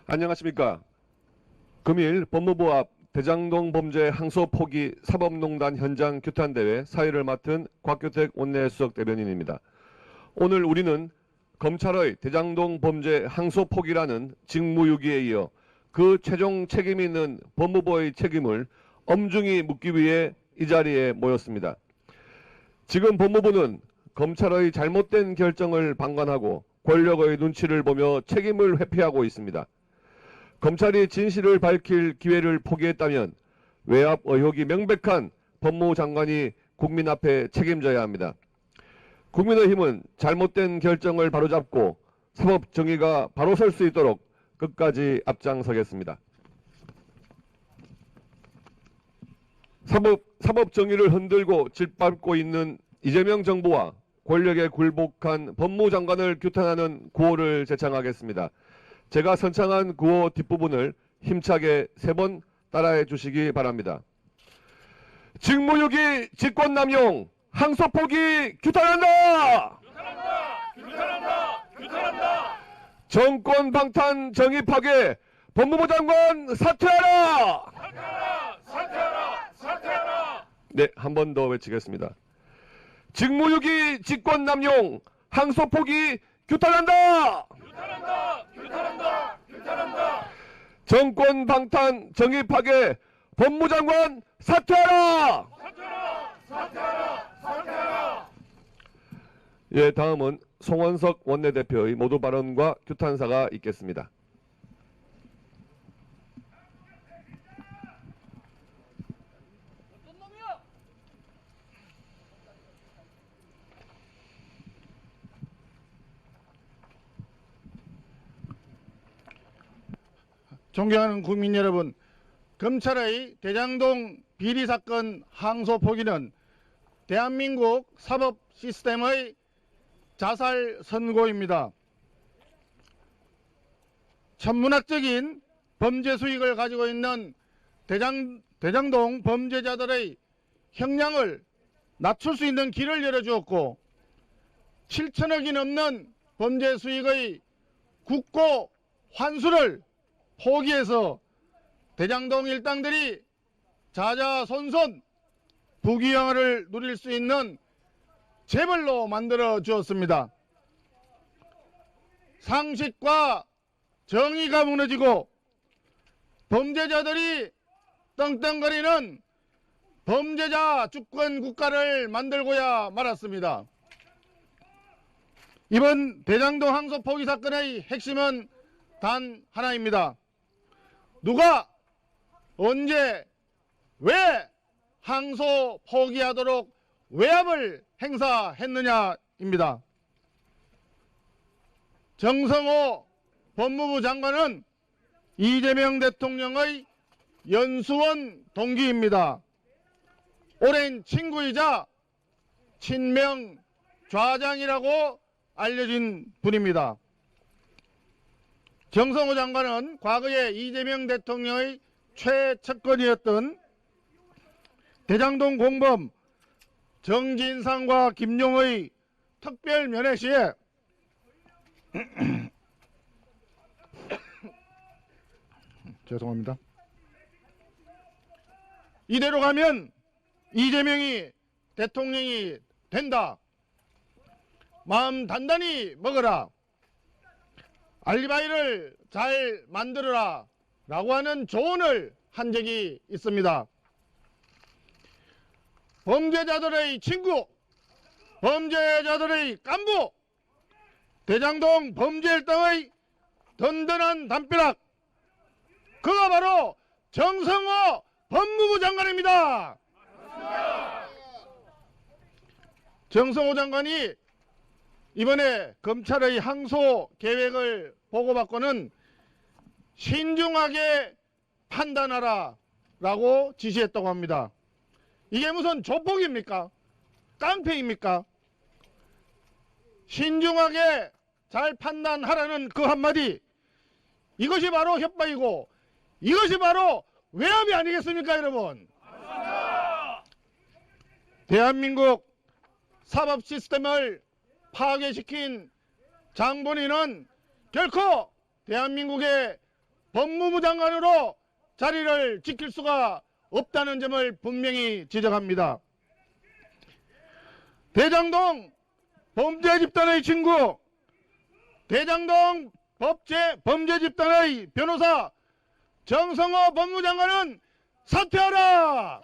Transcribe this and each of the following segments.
안녕하십니까. 금일 법무부 앞 대장동 범죄 항소 포기 사법농단 현장 규탄대회 사회를 맡은 곽규택 원내수석 대변인입니다. 오늘 우리는 검찰의 대장동 범죄 항소 포기라는 직무유기에 이어 그 최종 책임이 있는 법무부의 책임을 엄중히 묻기 위해 이 자리에 모였습니다. 지금 법무부는 검찰의 잘못된 결정을 방관하고 권력의 눈치를 보며 책임을 회피하고 있습니다. 검찰이 진실을 밝힐 기회를 포기했다면 외압 의혹이 명백한 법무부 장관이 국민 앞에 책임져야 합니다. 국민의힘은 잘못된 결정을 바로잡고 사법 정의가 바로 설 수 있도록 끝까지 앞장서겠습니다. 사법 정의를 흔들고 짓밟고 있는 이재명 정부와 권력에 굴복한 법무부 장관을 규탄하는 구호를 제창하겠습니다. 제가 선창한 구호 뒷부분을 힘차게 3번 따라해 주시기 바랍니다. 직무유기 직권남용 항소 포기 규탄한다! 규탄한다! 규탄한다! 규탄한다! 정권 방탄 정의 파괴 법무부 장관 사퇴하라! 사퇴하라! 사퇴하라! 사퇴하라! 네, 한 번 더 외치겠습니다. 직무유기 직권남용 항소 포기 규탄한다! 규탄한다! 규탄한다! 규탄한다! 정권 방탄 정의 파괴 법무부 장관 사퇴하라! 사퇴하라! 사퇴하라! 사퇴하라! 예, 다음은 송원석 원내대표의 모두 발언과 규탄사가 있겠습니다. 존경하는 국민 여러분, 검찰의 대장동 비리 사건 항소 포기는 대한민국 사법 시스템의 자살 선고입니다. 천문학적인 범죄 수익을 가지고 있는 대장동 범죄자들의 형량을 낮출 수 있는 길을 열어주었고 7천억이 넘는 범죄 수익의 국고 환수를 포기해서 대장동 일당들이 자자손손 부귀영화를 누릴 수 있는 재벌로 만들어 주었습니다. 상식과 정의가 무너지고 범죄자들이 떵떵거리는 범죄자 주권 국가를 만들고야 말았습니다. 이번 대장동 항소 포기 사건의 핵심은 단 하나입니다. 누가 언제 왜 항소 포기하도록 외압을 행사했느냐입니다. 정성호 법무부 장관은 이재명 대통령의 연수원 동기입니다. 오랜 친구이자 친명 좌장이라고 알려진 분입니다. 정성호 장관은 과거에 이재명 대통령의 최측근이었던 대장동 공범 정진상과 김용의 특별 면회 시에 죄송합니다. 이대로 가면 이재명이 대통령이 된다. 마음 단단히 먹어라. 알리바이를 잘 만들어라 라고 하는 조언을 한 적이 있습니다. 범죄자들의 친구, 범죄자들의 깐부, 대장동 범죄 일당의 든든한 담벼락, 그가 바로 정성호 법무부 장관입니다. 정성호 장관이 이번에 검찰의 항소 계획을 보고받고는 신중하게 판단하라 라고 지시했다고 합니다. 이게 무슨 조폭입니까? 깡패입니까? 신중하게 잘 판단하라는 그 한마디, 이것이 바로 협박이고 이것이 바로 외압이 아니겠습니까, 여러분? 대한민국 사법 시스템을 파괴시킨 장본인은 결코 대한민국의 법무부 장관으로 자리를 지킬 수가 없다는 점을 분명히 지적합니다. 대장동 범죄 집단의 친구, 대장동 범죄 집단의 변호사 정성호 법무장관은 사퇴하라!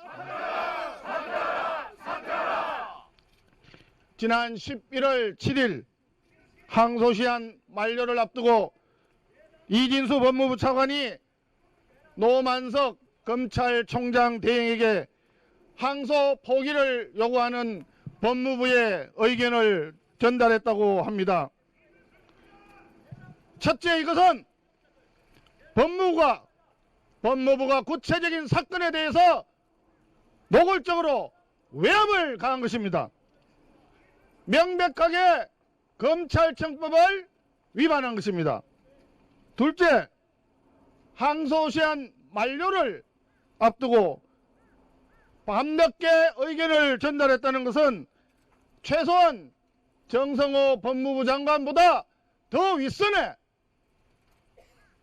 지난 11월 7일 항소시한 만료를 앞두고 이진수 법무부 차관이 노만석 검찰총장 대행에게 항소 포기를 요구하는 법무부의 의견을 전달했다고 합니다. 첫째, 이것은 법무부가 구체적인 사건에 대해서 노골적으로 외압을 가한 것입니다. 명백하게 검찰청법을 위반한 것입니다. 둘째, 항소시한 만료를 앞두고 밤늦게 의견을 전달했다는 것은 최소한 정성호 법무부 장관보다 더 윗선에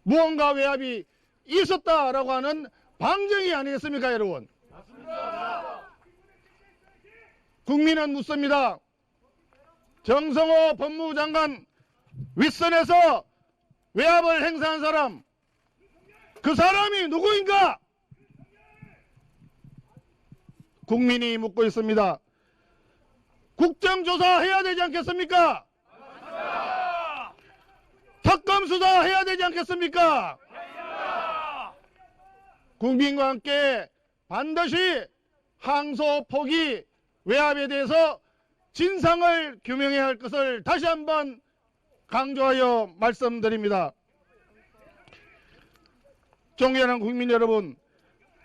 무언가 외압이 있었다라고 하는 방증이 아니겠습니까, 여러분? 국민은 묻습니다. 정성호 법무부 장관 윗선에서 외압을 행사한 사람, 그 사람이 누구인가? 국민이 묻고 있습니다. 국정조사 해야 되지 않겠습니까? 특검 수사 해야 되지 않겠습니까? 국민과 함께 반드시 항소 포기 외압에 대해서 진상을 규명해야 할 것을 다시 한번 강조하여 말씀드립니다. 존경하는 국민 여러분,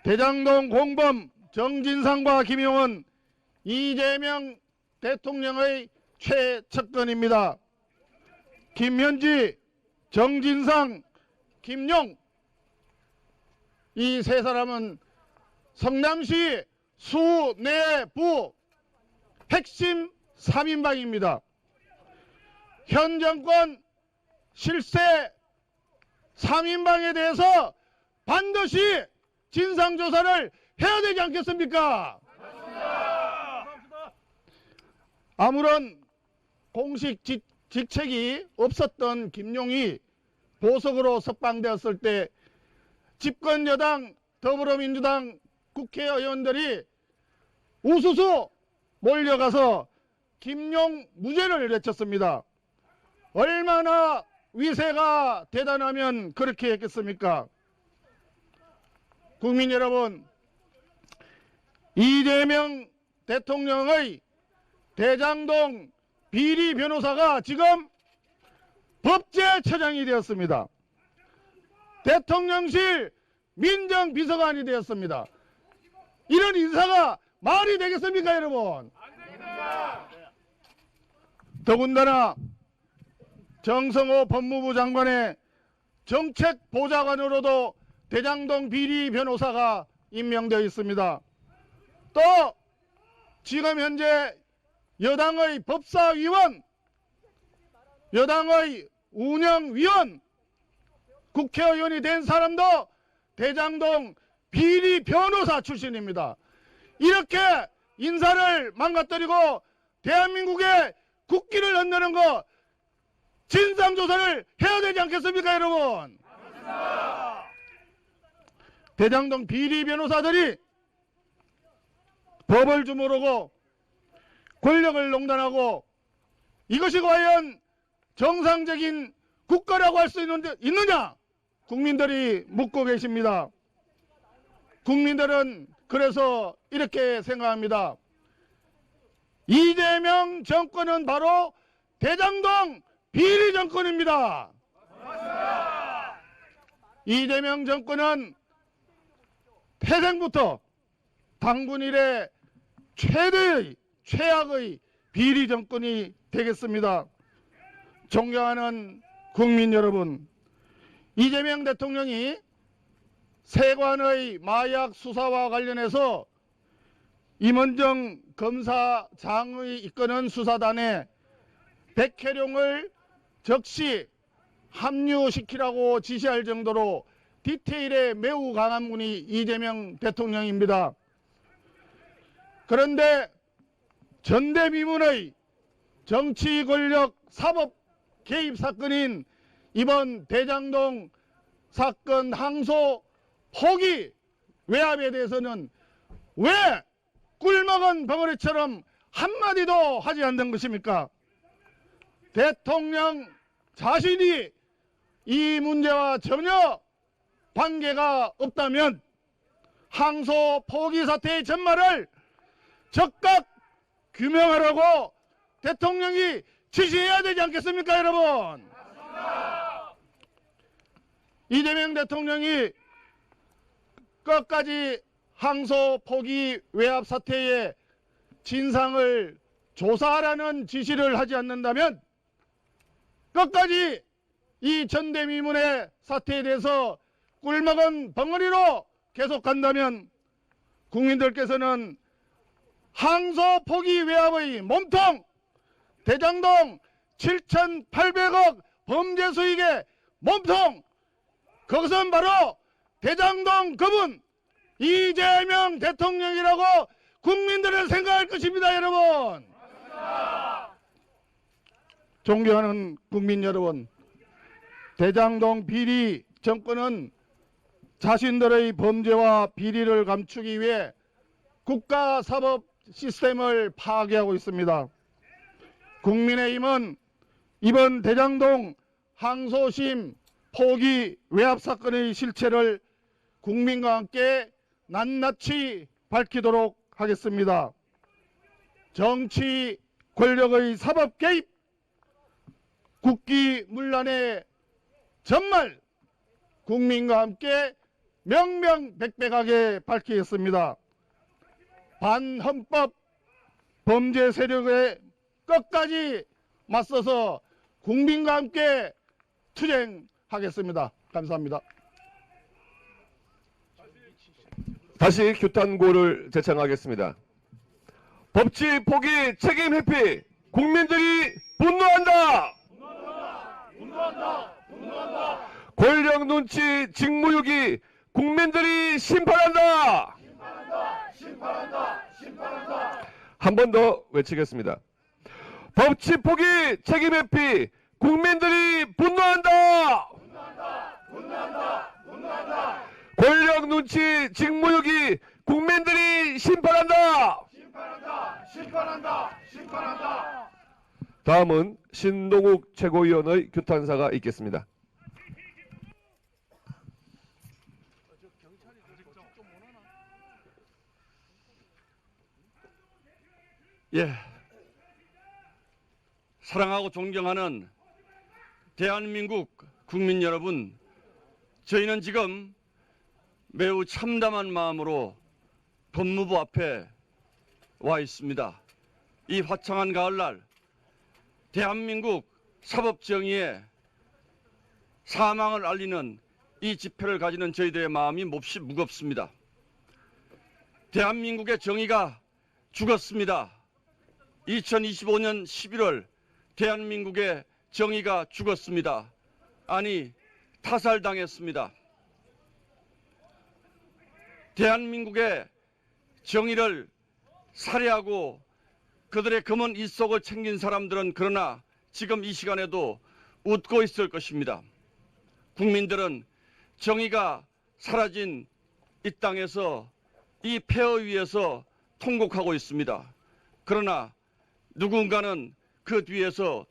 대장동 공범 정진상과 김용은 이재명 대통령의 최측근입니다. 김현지, 정진상, 김용, 이 세 사람은 성남시 수내부 핵심 3인방입니다. 현 정권 실세 3인방에 대해서 반드시 진상조사를 해야 되지 않겠습니까? 아무런 공식 직책이 없었던 김용이 보석으로 석방되었을 때 집권여당 더불어민주당 국회의원들이 우수수 몰려가서 김용 무죄를 외쳤습니다. 얼마나 위세가 대단하면 그렇게 했겠습니까? 국민 여러분, 이재명 대통령의 대장동 비리 변호사가 지금 법제처장이 되었습니다. 대통령실 민정비서관이 되었습니다. 이런 인사가 말이 되겠습니까, 여러분? 더군다나 정성호 법무부 장관의 정책보좌관으로도 대장동 비리 변호사가 임명되어 있습니다. 또 지금 현재 여당의 법사위원, 여당의 운영위원, 국회의원이 된 사람도 대장동 비리 변호사 출신입니다. 이렇게 인사를 망가뜨리고 대한민국의 국기를 흔드는 거 진상조사를 해야 되지 않겠습니까, 여러분? 대장동 비리 변호사들이 법을 주무르고 권력을 농단하고 이것이 과연 정상적인 국가라고 할 수 있느냐? 국민들이 묻고 계십니다. 국민들은 그래서 이렇게 생각합니다. 이재명 정권은 바로 대장동 비리 정권입니다. 이재명 정권은 태생부터 당군 이래 최대의 최악의 비리 정권이 되겠습니다. 존경하는 국민 여러분, 이재명 대통령이 세관의 마약 수사와 관련해서 임원정 검사장의 이끄는 수사단에 백혜룡을 즉시 합류시키라고 지시할 정도로 디테일에 매우 강한 분이 이재명 대통령입니다. 그런데 전대미문의 정치 권력 사법 개입 사건인 이번 대장동 사건 항소 포기 외압에 대해서는 왜 꿀먹은 벙어리처럼 한마디도 하지 않는 것입니까? 대통령 자신이 이 문제와 전혀 관계가 없다면 항소 포기 사태의 전말을 즉각 규명하라고 대통령이 지시해야 되지 않겠습니까, 여러분? 이재명 대통령이 끝까지 항소 포기 외압 사태의 진상을 조사하라는 지시를 하지 않는다면 끝까지 이 전대미문의 사태에 대해서 꿀먹은 벙어리로 계속 간다면 국민들께서는 항소 포기 외압의 몸통 대장동 7,800억 범죄 수익의 몸통 그것은 바로 대장동 그분 이재명 대통령이라고 국민들은 생각할 것입니다, 여러분. 존경하는 국민 여러분, 대장동 비리 정권은 자신들의 범죄와 비리를 감추기 위해 국가 사법 시스템을 파괴하고 있습니다. 국민의힘은 이번 대장동 항소심 포기 외압 사건의 실체를 국민과 함께 낱낱이 밝히도록 하겠습니다. 정치 권력의 사법 개입, 국기문란의 전말 국민과 함께 명명백백하게 밝히겠습니다. 반헌법 범죄 세력에 끝까지 맞서서 국민과 함께 투쟁하겠습니다. 감사합니다. 다시 규탄고를 제청하겠습니다. 법치 포기 책임 회피 국민들이 분노한다. 권력 눈치 직무유기 국민들이 심판한다. 한 번 더 외치겠습니다. 법치 포기 책임 회피 국민들이 분노한다. 권력 눈치 직무유기 국민들이 심판한다. 다음은 신동욱 최고위원의 규탄사가 있겠습니다. 예, 사랑하고 존경하는 대한민국 국민 여러분, 저희는 지금 매우 참담한 마음으로 법무부 앞에 와 있습니다. 이 화창한 가을날 대한민국 사법정의의 사망을 알리는 이 집회를 가지는 저희들의 마음이 몹시 무겁습니다. 대한민국의 정의가 죽었습니다. 2025년 11월 대한민국의 정의가 죽었습니다. 아니, 타살당했습니다. 대한민국의 정의를 살해하고 그들의 검은 입속을 챙긴 사람들은 그러나 지금 이 시간에도 웃고 있을 것입니다. 국민들은 정의가 사라진 이 땅에서 이 폐허 위에서 통곡하고 있습니다. 그러나 누군가는 그 뒤에서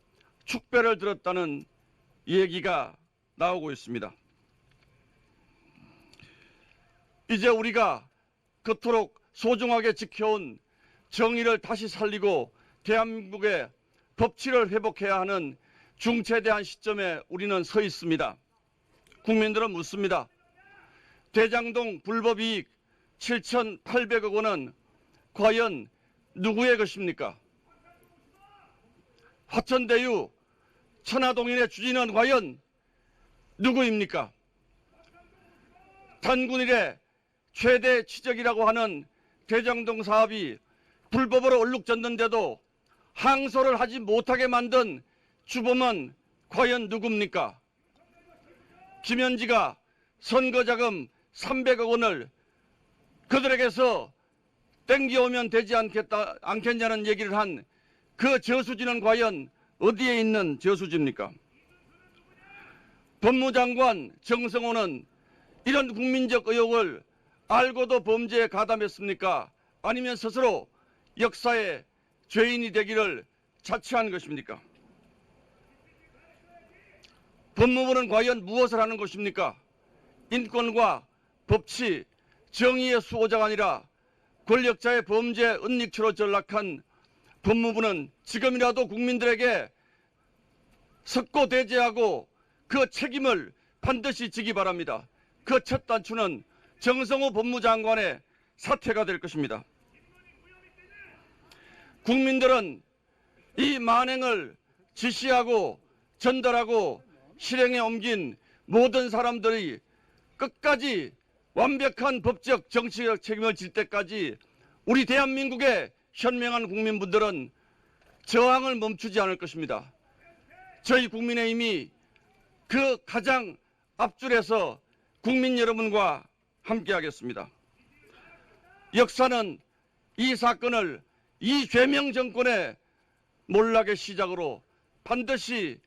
축배를 들었다는 얘기가 나오고 있습니다. 이제 우리가 그토록 소중하게 지켜온 정의를 다시 살리고 대한민국의 법치를 회복해야 하는 중차대한 시점에 우리는 서 있습니다. 국민들은 묻습니다. 대장동 불법이익 7,800억 원은 과연 누구의 것입니까? 화천대유 천화동인의 주인은 과연 누구입니까? 단군일의 최대 치적이라고 하는 대장동 사업이 불법으로 얼룩졌는데도 항소를 하지 못하게 만든 주범은 과연 누굽니까? 김현지가 선거자금 300억 원을 그들에게서 땡겨오면 되지 않겠냐는 얘기를 한 그 저수지는 과연 어디에 있는 저수지입니까? 법무장관 정성호는 이런 국민적 의혹을 알고도 범죄에 가담했습니까? 아니면 스스로 역사의 죄인이 되기를 자처한 것입니까? 법무부는 과연 무엇을 하는 것입니까? 인권과 법치, 정의의 수호자가 아니라 권력자의 범죄 은닉처로 전락한 법무부는 지금이라도 국민들에게 석고대죄하고 그 책임을 반드시 지기 바랍니다. 그 첫 단추는 정성호 법무장관의 사퇴가 될 것입니다. 국민들은 이 만행을 지시하고 전달하고 실행에 옮긴 모든 사람들이 끝까지 완벽한 법적 정치적 책임을 질 때까지 우리 대한민국의 현명한 국민분들은 저항을 멈추지 않을 것입니다. 저희 국민의힘이 그 가장 앞줄에서 국민 여러분과 함께하겠습니다. 역사는 이 사건을 이재명 정권의 몰락의 시작으로 반드시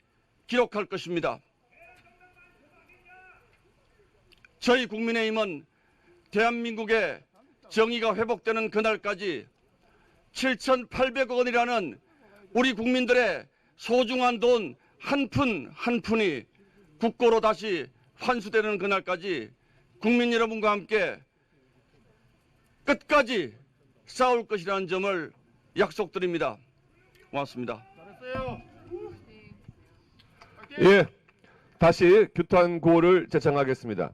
기록할 것입니다. 저희 국민의힘은 대한민국의 정의가 회복되는 그날까지 7,800억 원이라는 우리 국민들의 소중한 돈 한 푼 한 푼이 국고로 다시 환수되는 그날까지 국민 여러분과 함께 끝까지 싸울 것이라는 점을 약속드립니다. 고맙습니다. 잘했어요. 예, 다시 규탄 구호를 제청하겠습니다.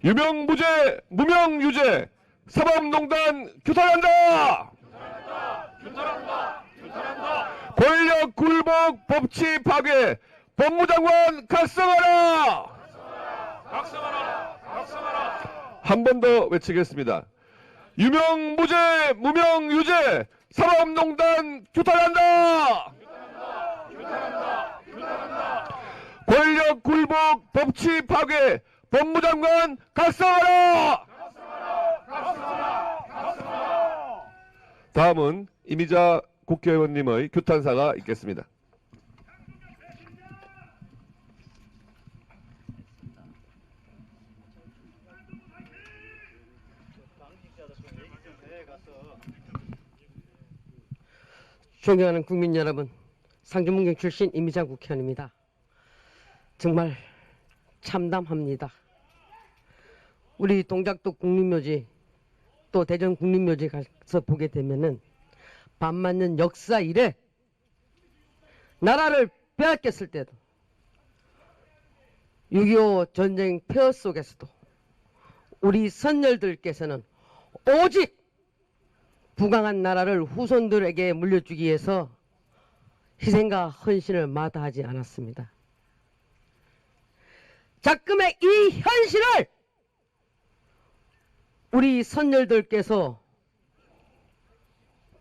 유명무죄, 무명유죄, 사법농단 규탄한다! 규탄한다! 규탄한다! 권력 굴복, 법치 파괴, 법무장관 각성하라! 각성하라! 각성하라! 한 번 더 외치겠습니다. 유명무죄, 무명유죄, 사법농단 규탄한다! 규탄한다! 규탄한다! 권력 굴복, 법치 파괴, 법무장관 각성하라! 다음은 이미자 국회의원님의 규탄사가 있겠습니다. 존경하는 국민 여러분, 상주문경 출신 이미자 국회의원입니다. 정말 참담합니다. 우리 동작도 국립묘지 또 대전 국립묘지 가서 보게 되면은 반만년 역사 이래 나라를 빼앗겼을 때도 6.25 전쟁 폐허 속에서도 우리 선열들께서는 오직 부강한 나라를 후손들에게 물려주기 위해서 희생과 헌신을 마다하지 않았습니다. 자금의 이 현실을 우리 선열들께서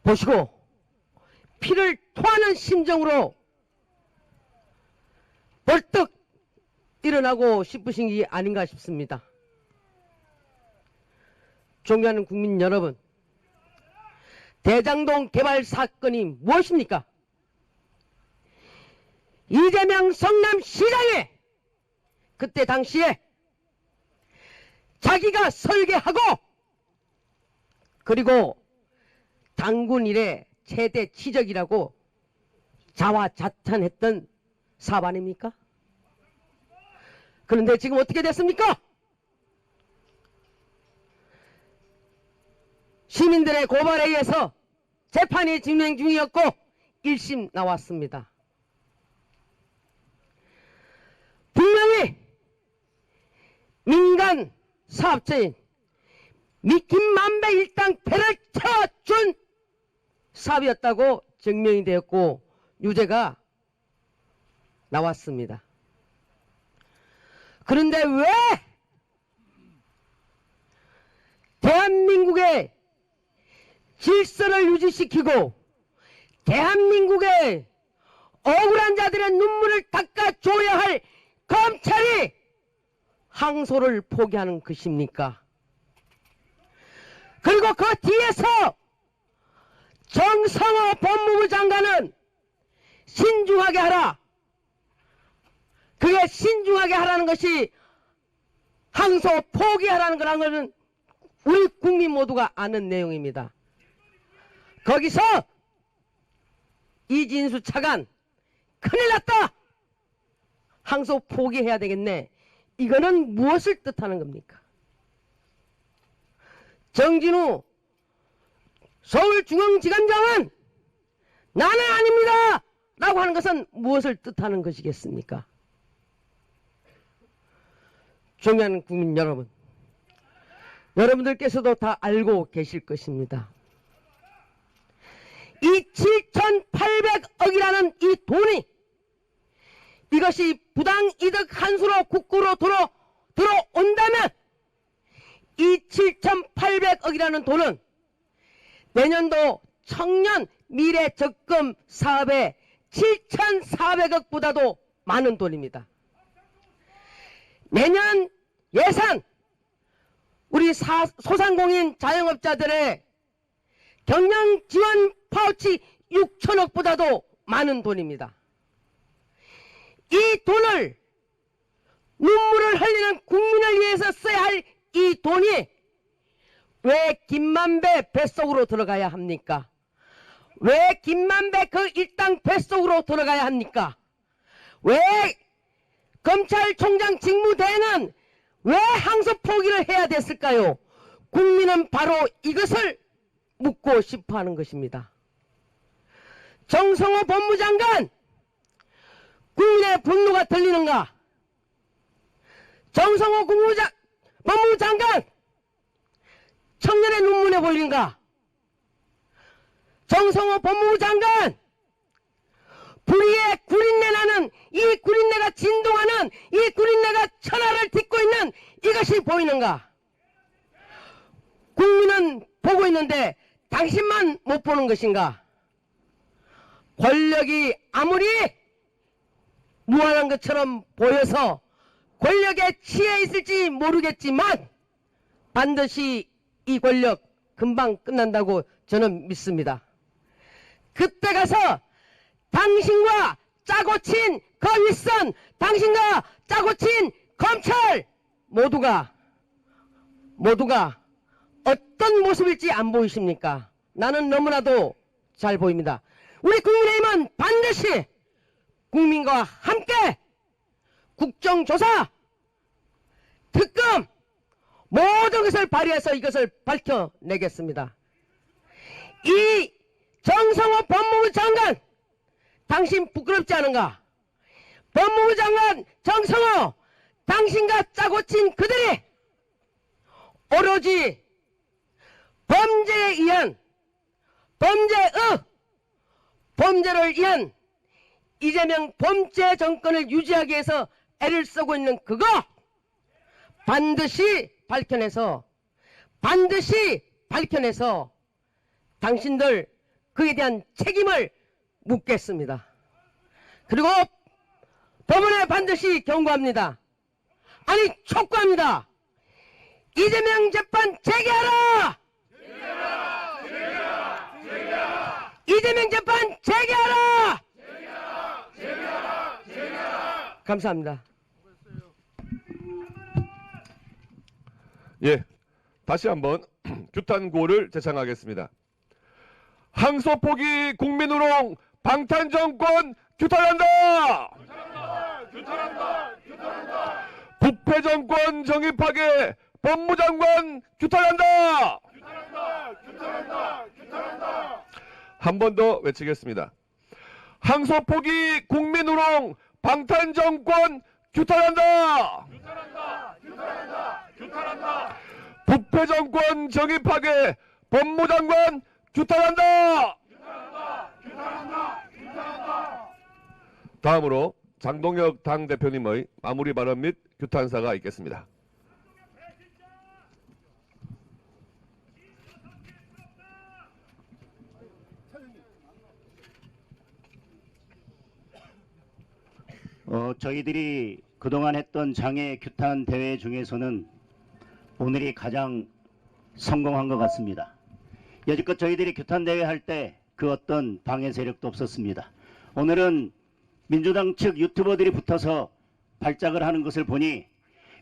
보시고 피를 토하는 심정으로 벌떡 일어나고 싶으신 게 아닌가 싶습니다. 존경하는 국민 여러분, 대장동 개발 사건이 무엇입니까? 이재명 성남시장이 그때 당시에 자기가 설계하고 그리고 당군 이래 최대 치적이라고 자화자찬했던 사업 아닙니까? 그런데 지금 어떻게 됐습니까? 시민들의 고발에 의해서 재판이 진행 중이었고 1심 나왔습니다. 분명히 민간 사업자인 미킴만배 일당 패를 쳐준 사업이었다고 증명이 되었고 유죄가 나왔습니다. 그런데 왜 대한민국의 질서를 유지시키고 대한민국의 억울한 자들 국민들의 눈물을 닦아줘야 할 검찰이 항소를 포기하는 것입니까? 그리고 그 뒤에서 정성호 법무부 장관은 신중하게 하라. 그게 신중하게 하라는 것이 항소 포기하라는 거라는 것은 우리 국민 모두가 아는 내용입니다. 거기서 이진수 차관 큰일 났다. 항소 포기해야 되겠네. 이거는 무엇을 뜻하는 겁니까? 정진우 서울중앙지검장은 나는 아닙니다 라고 하는 것은 무엇을 뜻하는 것이겠습니까? 중요한 국민 여러분, 여러분들께서도 다 알고 계실 것입니다. 이 7,800억이라는 이 돈이 이것이 부당이득 한수로 국고로 들어온다면 이 7,800억이라는 돈은 내년도 청년 미래적금 사업에 7,400억보다도 많은 돈입니다. 내년 예산 우리 소상공인 자영업자들의 경영 지원 파우치 6천억보다도 많은 돈입니다. 이 돈을 눈물을 흘리는 국민을 위해서 써야 할 이 돈이 왜 김만배 뱃속으로 들어가야 합니까? 왜 김만배 그 일당 뱃속으로 들어가야 합니까? 왜 검찰총장 직무대행은 왜 항소 포기를 해야 됐을까요? 국민은 바로 이것을 묻고 싶어 하는 것입니다. 정성호 법무장관, 국민의 분노가 들리는가? 정성호 법무장관, 청년의 눈물에 보이는가? 정성호 법무부 장관, 불의의 구린내 나는 이 구린내가 진동하는 이 구린내가 천하를 딛고 있는 이것이 보이는가? 국민은 보고 있는데 당신만 못 보는 것인가? 권력이 아무리 무한한 것처럼 보여서 권력에 취해 있을지 모르겠지만 반드시 이 권력 금방 끝난다고 저는 믿습니다. 그때 가서 당신과 짜고 친 그 윗선, 당신과 짜고 친 검찰 모두가 어떤 모습일지 안 보이십니까? 나는 너무나도 잘 보입니다. 우리 국민의힘은 반드시 국민과 함께 국정조사, 특검 모든 것을 발휘해서 이것을 밝혀내겠습니다. 이 정성호 법무부 장관, 당신 부끄럽지 않은가? 법무부 장관 정성호, 당신과 짜고 친 그들이 오로지 범죄에 의한 범죄를 위한 이재명 범죄 정권을 유지하기 위해서 애를 쓰고 있는 그거 반드시 밝혀내서 당신들 그에 대한 책임을 묻겠습니다. 그리고 법원에 반드시 경고합니다. 아니 촉구합니다. 이재명 재판 재개하라! 이재명 재판 재개하라! 감사합니다. 예, 다시 한번 규탄구호를 제창하겠습니다. 항소 포기 국민우롱 방탄정권 규탄한다! 규탄한다! 규탄한다! 부패 정권 정입하게 법무장관 규탄한다! 규탄한다! 규탄한다! 규탄한다! 한 번 더 외치겠습니다. 항소 포기 국민우롱 방탄정권 규탄한다! 규탄한다! 규탄한다! 규탄한다! 부패 정권 정입하게 법무장관 규탄한다! 규탄한다! 규탄한다! 규탄한다! 다음으로 장동혁 당대표님의 마무리 발언 및 규탄사가 있겠습니다. 저희들이 그동안 했던 장애 규탄 대회 중에서는 오늘이 가장 성공한 것 같습니다. 여지껏 저희들이 규탄 대회 할 때 그 어떤 방해 세력도 없었습니다. 오늘은 민주당 측 유튜버들이 붙어서 발작을 하는 것을 보니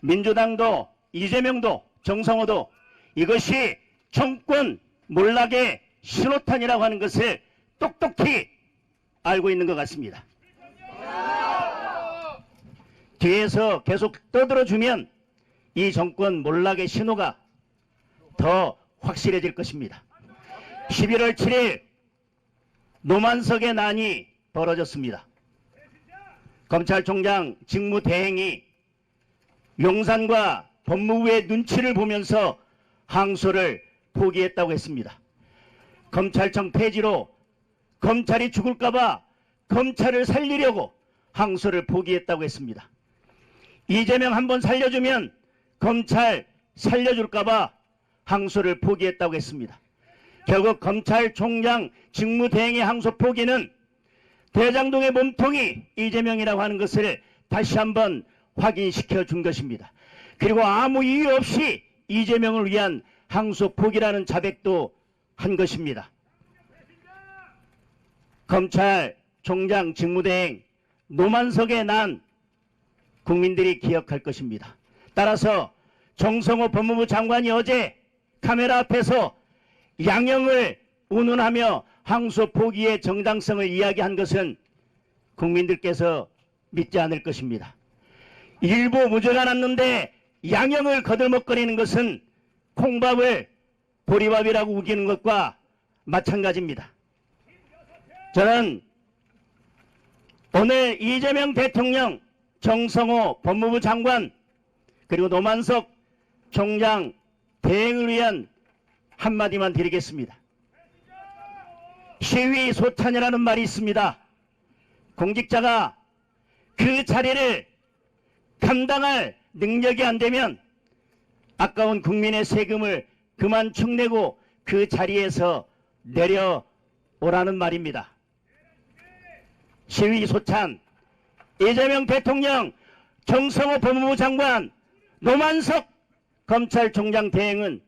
민주당도 이재명도 정성호도 이것이 정권 몰락의 신호탄이라고 하는 것을 똑똑히 알고 있는 것 같습니다. 뒤에서 계속 떠들어주면 이 정권 몰락의 신호가 더 확실해질 것입니다. 11월 7일 노만석의 난이 벌어졌습니다. 검찰총장 직무대행이 용산과 법무부의 눈치를 보면서 항소를 포기했다고 했습니다. 검찰청 폐지로 검찰이 죽을까봐 검찰을 살리려고 항소를 포기했다고 했습니다. 이재명 한번 살려주면 검찰 살려줄까봐 항소를 포기했다고 했습니다. 결국 검찰총장 직무대행의 항소 포기는 대장동의 몸통이 이재명이라고 하는 것을 다시 한번 확인시켜 준 것입니다. 그리고 아무 이유 없이 이재명을 위한 항소 포기라는 자백도 한 것입니다. 검찰총장 직무대행 노만석의 난 국민들이 기억할 것입니다. 따라서 정성호 법무부 장관이 어제 카메라 앞에서 양형을 운운하며 항소 포기의 정당성을 이야기한 것은 국민들께서 믿지 않을 것입니다. 일부 무죄가 났는데 양형을 거들먹거리는 것은 콩밥을 보리밥이라고 우기는 것과 마찬가지입니다. 저는 오늘 이재명 대통령, 정성호 법무부 장관, 그리고 노만석 총장 대행을 위한 한마디만 드리겠습니다. 시위 소찬이라는 말이 있습니다. 공직자가 그 자리를 감당할 능력이 안 되면 아까운 국민의 세금을 그만 축내고 그 자리에서 내려오라는 말입니다. 시위 소찬, 이재명 대통령, 정성호 법무부 장관, 노만석 검찰총장 대행은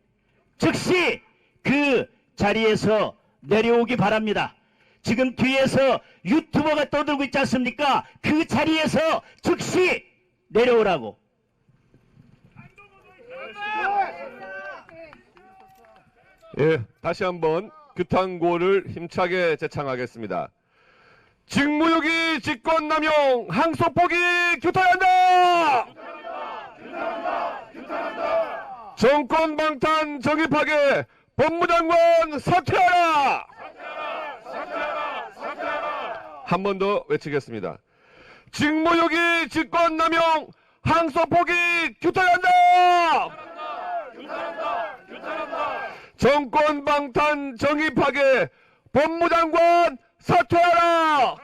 즉시 그 자리에서 내려오기 바랍니다. 지금 뒤에서 유튜버가 떠들고 있지 않습니까? 그 자리에서 즉시 내려오라고. 예, 다시 한번 규탄구호를 힘차게 제창하겠습니다. 직무유기 직권남용 항소 포기 규탄한다! 정권 방탄 정의 파괴 법무장관 사퇴하라! 한 번 더 외치겠습니다. 직무유기 직권남용 항소 포기 규탄한다! 정권 방탄 정의 파괴 법무장관 사퇴하라!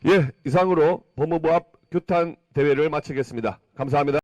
예, 이상으로 법무부 앞 규탄 대회를 마치겠습니다. 감사합니다.